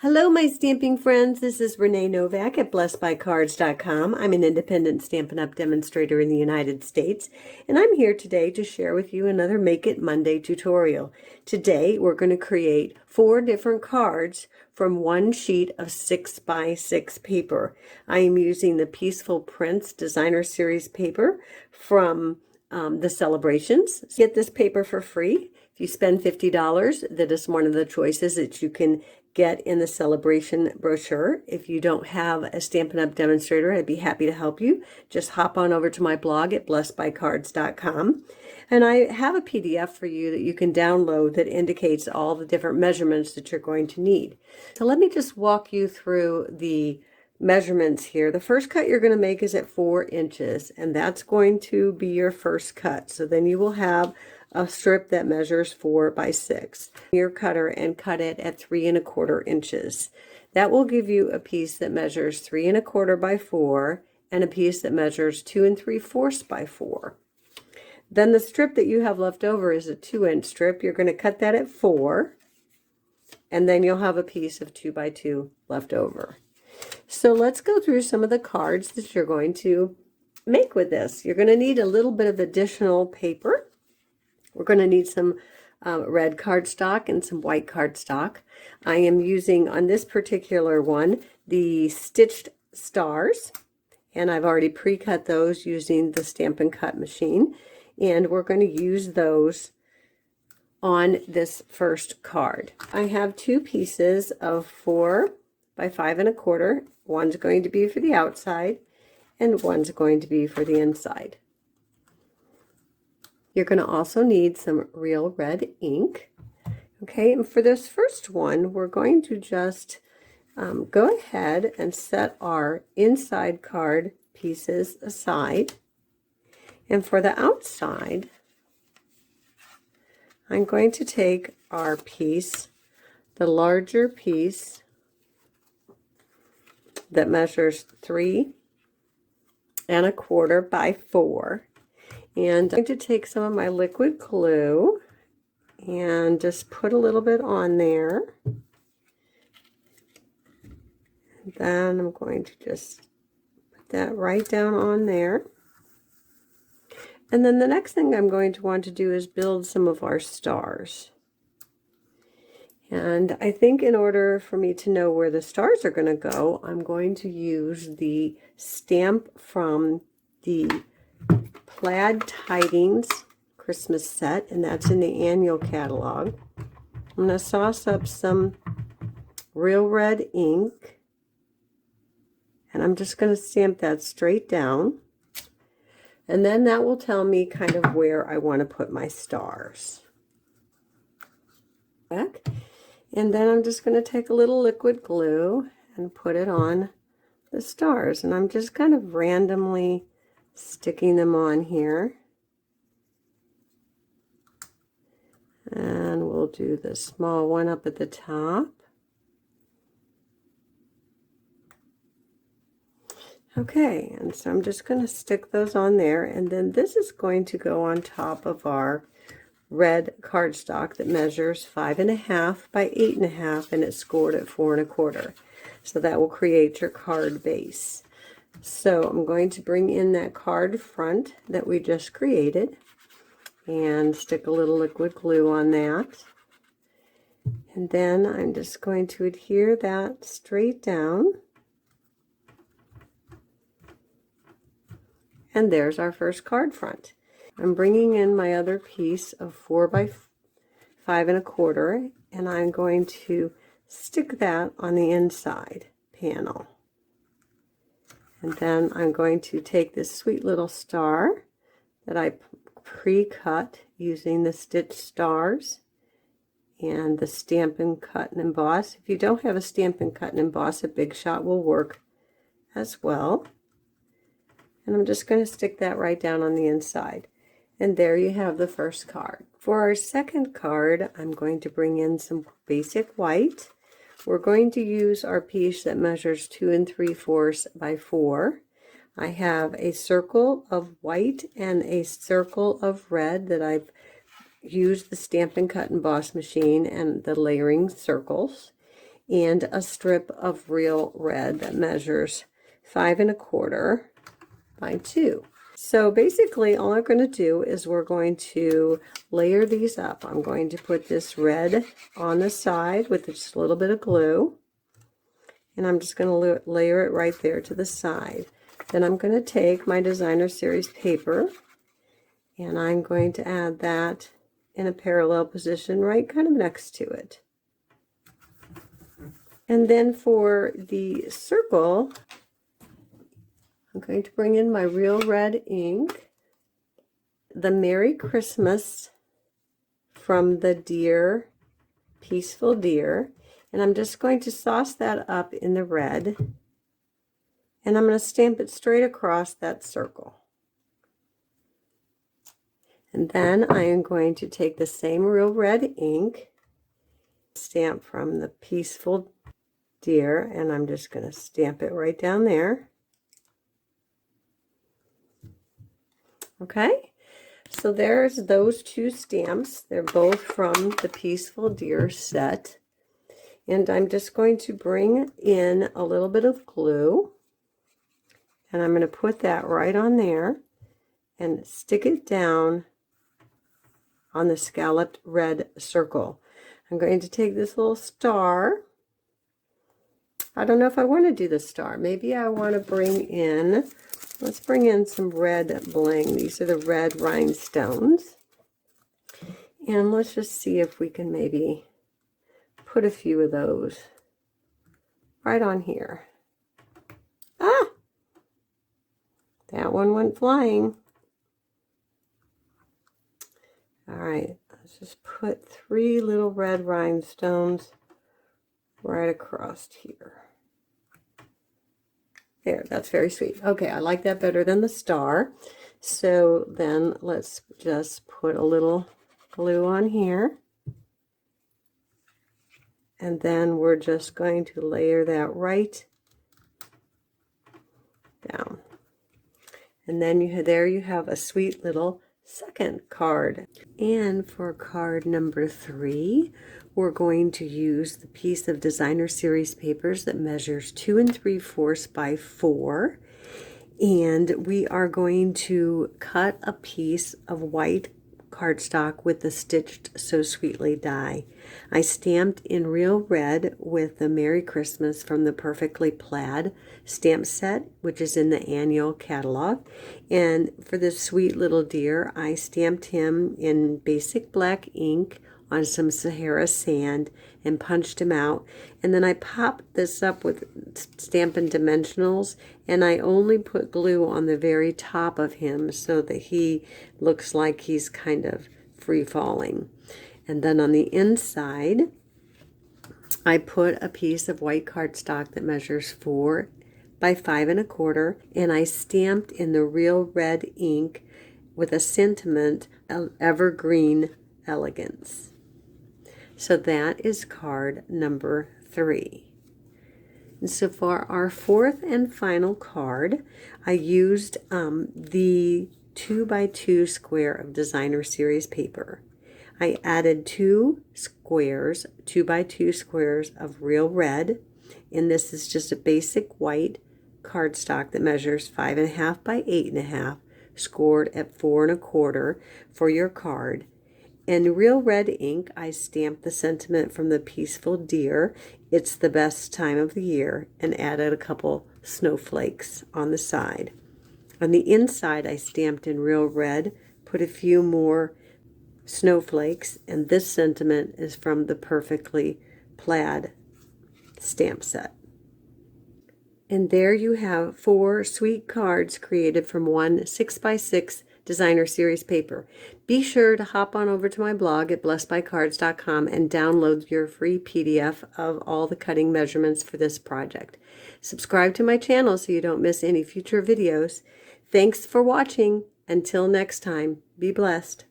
Hello, my stamping friends. This is Renee Novak at blessedbycards.com. I'm an independent Stampin' Up! Demonstrator in the United States, and I'm here today to share with you another Make It Monday tutorial. Today, we're going to create 4 different cards from one sheet of 6x6 paper. I am using the Peaceful Prints Designer Series paper from the Celebrations. Get this paper for free. If you spend $50, that is one of the choices that you can get in the celebration brochure. If you don't have a Stampin' Up! Demonstrator, I'd be happy to help you. Just hop on over to my blog at blessedbycards.com. And I have a PDF for you that you can download that indicates all the different measurements that you're going to need. So let me just walk you through the measurements here. The first cut you're going to make is at 4 inches, and that's going to be your first cut. So then you will have a strip that measures 4 by 6. Your cutter and cut it at 3 1/4 inches. That will give you a piece that measures 3 1/4 by 4 and a piece that measures 2 3/4 by 4. Then the strip that you have left over is a 2-inch strip. You're going to cut that at 4, and then you'll have a piece of 2 by 2 left over. So let's go through some of the cards that you're going to make with this. You're going to need a little bit of additional paper. We're going to need some red cardstock and some white cardstock. I am using, on this particular one, the stitched stars, and I've already pre-cut those using the Stampin' Cut machine, and we're going to use those on this first card. I have 2 pieces of 4 by 5 1/4. One's going to be for the outside, and one's going to be for the inside. You're going to also need some real red ink. Okay, and for this first one, we're going to just go ahead and set our inside card pieces aside. And for the outside, I'm going to take our piece, the larger piece that measures 3 1/4 by 4. And I'm going to take some of my liquid glue and just put a little bit on there. And then I'm going to just put that right down on there. And then the next thing I'm going to want to do is build some of our stars. And I think in order for me to know where the stars are going to go, I'm going to use the stamp from the Plaid Tidings Christmas set, and that's in the annual catalog. I'm going to sauce up some real red ink, and I'm just going to stamp that straight down, and then that will tell me kind of where I want to put my stars. And then I'm just going to take a little liquid glue and put it on the stars, and I'm just kind of randomly sticking them on here. And we'll do the small one up at the top. Okay, and so I'm just going to stick those on there, and then this is going to go on top of our red cardstock that measures 5 1/2 by 8 1/2, and it's scored at 4 1/4. So that will create your card base. So I'm going to bring in that card front that we just created and stick a little liquid glue on that. And then I'm just going to adhere that straight down. And there's our first card front. I'm bringing in my other piece of 4 by 5 1/4, and I'm going to stick that on the inside panel. And then I'm going to take this sweet little star that I pre-cut using the stitched stars and the Stampin' Cut and Emboss. If you don't have a Stampin' Cut and Emboss, a Big Shot will work as well. And I'm just going to stick that right down on the inside. And there you have the first card. For our second card, I'm going to bring in some basic white. We're going to use our piece that measures 2 3/4 by 4. I have a circle of white and a circle of red that I've used the Stampin' Cut and Emboss machine and the layering circles. and a strip of real red that measures 5 1/4 by 2. So basically all I'm going to do is we're going to layer these up. I'm going to put this red on the side with just a little bit of glue, and I'm just going to layer it right there to the side. Then I'm going to take my designer series paper and I'm going to add that in a parallel position right kind of next to it. And then for the circle, I'm going to bring in my real red ink, the Merry Christmas from the deer, Peaceful Deer, and I'm just going to sauce that up in the red, and I'm going to stamp it straight across that circle. And then I am going to take the same real red ink, stamp from the Peaceful Deer, and I'm just going to stamp it right down there. Okay, so there's those two stamps. They're both from the Peaceful Deer set. And I'm just going to bring in a little bit of glue, and I'm going to put that right on there and stick it down on the scalloped red circle. I'm going to take this little star. I don't know if I want to do the star. Maybe I want to bring in, let's bring in some red bling. These are the red rhinestones. And let's just see if we can maybe put a few of those right on here. Ah! That one went flying. All right, let's just put 3 little red rhinestones right across here. There, that's very sweet. Okay, I like that better than the star. So then let's just put a little glue on here. And then we're just going to layer that right down. And then there you have a sweet little second card. And for card number 3, we're going to use the piece of designer series papers that measures 2 3/4 by 4. And we are going to cut a piece of white cardstock with the Stitched So Sweetly die. I stamped in real red with the Merry Christmas from the Perfectly Plaid stamp set, which is in the annual catalog. And for this sweet little deer, I stamped him in basic black ink on some Sahara sand and punched him out. And then I popped this up with Stampin' Dimensionals, and I only put glue on the very top of him so that he looks like he's kind of free falling. And then on the inside, I put a piece of white cardstock that measures 4 by 5 1/4, and I stamped in the real red ink with a sentiment of evergreen elegance. So that is card number 3. And so for our 4th and final card, I used the 2 by 2 square of designer series paper. I added 2 squares, 2 by 2 squares of real red, and this is just a basic white cardstock that measures 5 1/2 by 8 1/2, scored at 4 1/4 for your card. In real red ink, I stamped the sentiment from the Peaceful Deer, "It's the best time of the year," and added a couple snowflakes on the side. On the inside, I stamped in real red, put a few more snowflakes, and this sentiment is from the Perfectly Plaid stamp set. And there you have 4 sweet cards created from one 6x6 designer series paper. Be sure to hop on over to my blog at blessedbycards.com and download your free PDF of all the cutting measurements for this project. Subscribe to my channel so you don't miss any future videos. Thanks for watching. Until next time, be blessed.